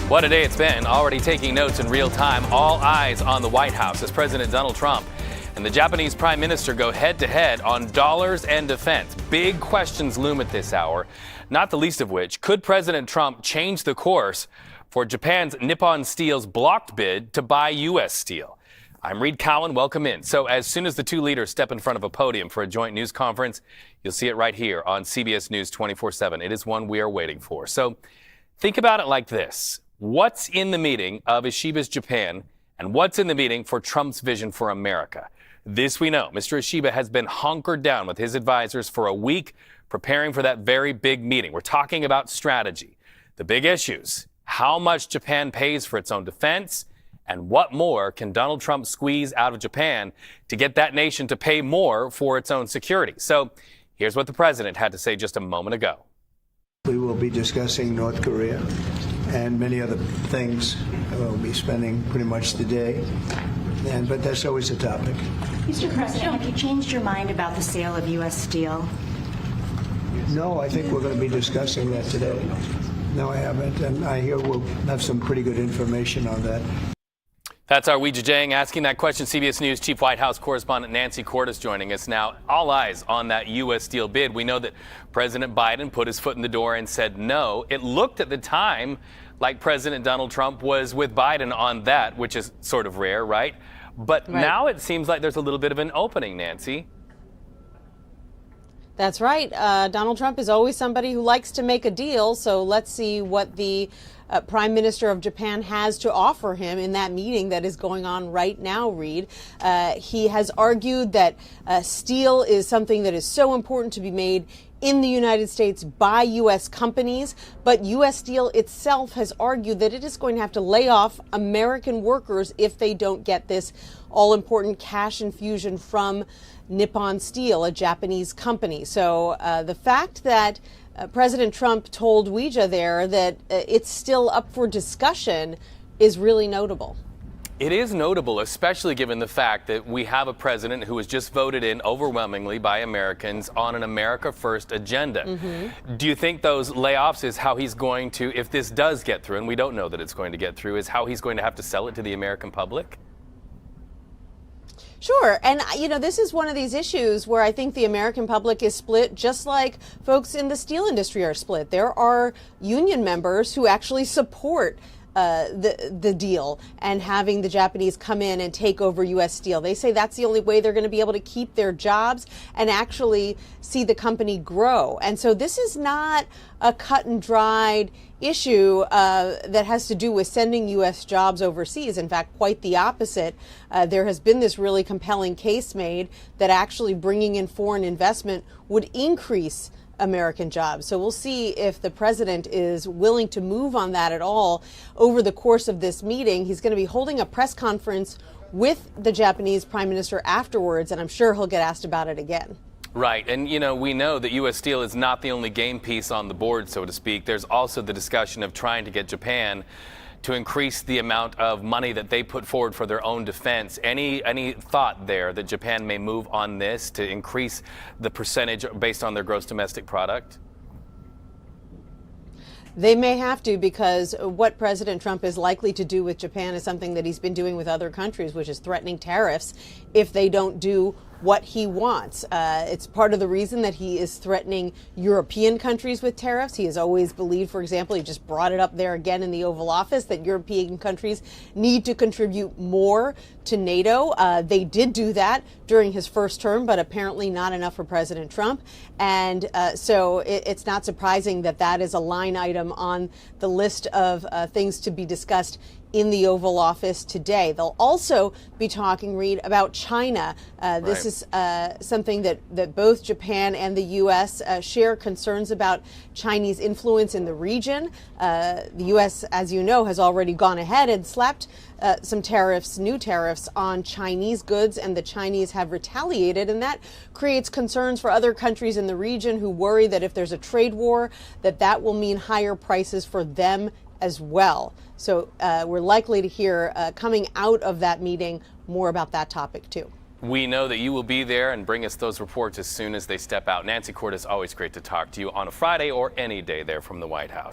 What a day it's been. Already taking notes in real time. All eyes on the White House as President Donald Trump and the Japanese Prime Minister go head-to-head on dollars and defense. Big questions loom at this hour, not the least of which, could President Trump change the course for Japan's Nippon Steel's blocked bid to buy U.S. steel? I'm Reed Cowan. Welcome in. So as soon as the two leaders step in front of a podium for a joint news conference, you'll see it right here on CBS News 24/7. It is one we are waiting for. So think about it like this. What's in the meeting of Ishiba's Japan, and what's in the meeting for Trump's vision for America? This we know. Mr. Ishiba has been hunkered down with his advisors for a week, preparing for that very big meeting. We're talking about strategy, the big issues, how much Japan pays for its own defense, and what more can Donald Trump squeeze out of Japan to get that nation to pay more for its own security. So here's what the president had to say just a moment ago. We will be discussing North Korea and many other things. We'll be spending pretty much the day, but that's always a topic. Mr. President, have you changed your mind about the sale of U.S. Steel? No, I think we're going to be discussing that today. No, I haven't, and I hear we'll have some pretty good information on that. That's our Ouija Jang asking that question. CBS News Chief White House correspondent Nancy Cordes joining us now. All eyes on that U.S. Steel bid. We know that President Biden put his foot in the door and said no. It looked at the time like President Donald Trump was with Biden on that, which is sort of rare, right? But now it seems like there's a little bit of an opening, Nancy. That's right. Donald Trump is always somebody who likes to make a deal. So let's see what the Prime Minister of Japan has to offer him in that meeting that is going on right now, Reed. He has argued that steel is something that is so important to be made in the United States by U.S. companies, but U.S. Steel itself has argued that it is going to have to lay off American workers if they don't get this all-important cash infusion from Nippon Steel, a Japanese company. So the fact that President Trump told Ouija there that it's still up for discussion is really notable. It is notable, especially given the fact that we have a president who was just voted in overwhelmingly by Americans on an America First agenda. Do you think those layoffs is how he's going to, if this does get through, and we don't know that it's going to get through, is how he's going to have to sell it to the American public? Sure. And, you know, this is one of these issues where I think the American public is split, just like folks in the steel industry are split. There are union members who actually support the deal and having the Japanese come in and take over U.S. Steel. They say that's the only way they're going to be able to keep their jobs and actually see the company grow. And so this is not a cut and dried issue that has to do with sending U.S. jobs overseas. In fact, quite the opposite. There has been this really compelling case made that actually bringing in foreign investment would increase American jobs. So we'll see if the president is willing to move on that at all over the course of this meeting. He's going to be holding a press conference with the Japanese Prime Minister afterwards, and I'm sure he'll get asked about it again. Right. And, you know, we know that U.S. Steel is not the only game piece on the board, so to speak. There's also the discussion of trying to get Japan to increase the amount of money that they put forward for their own defense. Any thought there that Japan may move on this to increase the percentage based on their gross domestic product? They may have to, because what President Trump is likely to do with Japan is something that he's been doing with other countries, which is threatening tariffs if they don't do what he wants. It's part of the reason that he is threatening European countries with tariffs. He has always believed, for example, he just brought it up there again in the Oval Office, that European countries need to contribute more to NATO. They did do that during his first term, but apparently not enough for President Trump. And so it's not surprising that that is a line item on the list of things to be discussed in the Oval Office today. They'll also be talking, Reed, about China. This is something that both Japan and the U.S. Share concerns about Chinese influence in the region. The U.S., as you know, has already gone ahead and slapped some tariffs, new tariffs on Chinese goods, and the Chinese have retaliated. And that creates concerns for other countries in the region who worry that if there's a trade war, that will mean higher prices for them as well. So we're likely to hear coming out of that meeting more about that topic, too. We know that you will be there and bring us those reports as soon as they step out. Nancy Cordes, always great to talk to you on a Friday or any day there from the White House.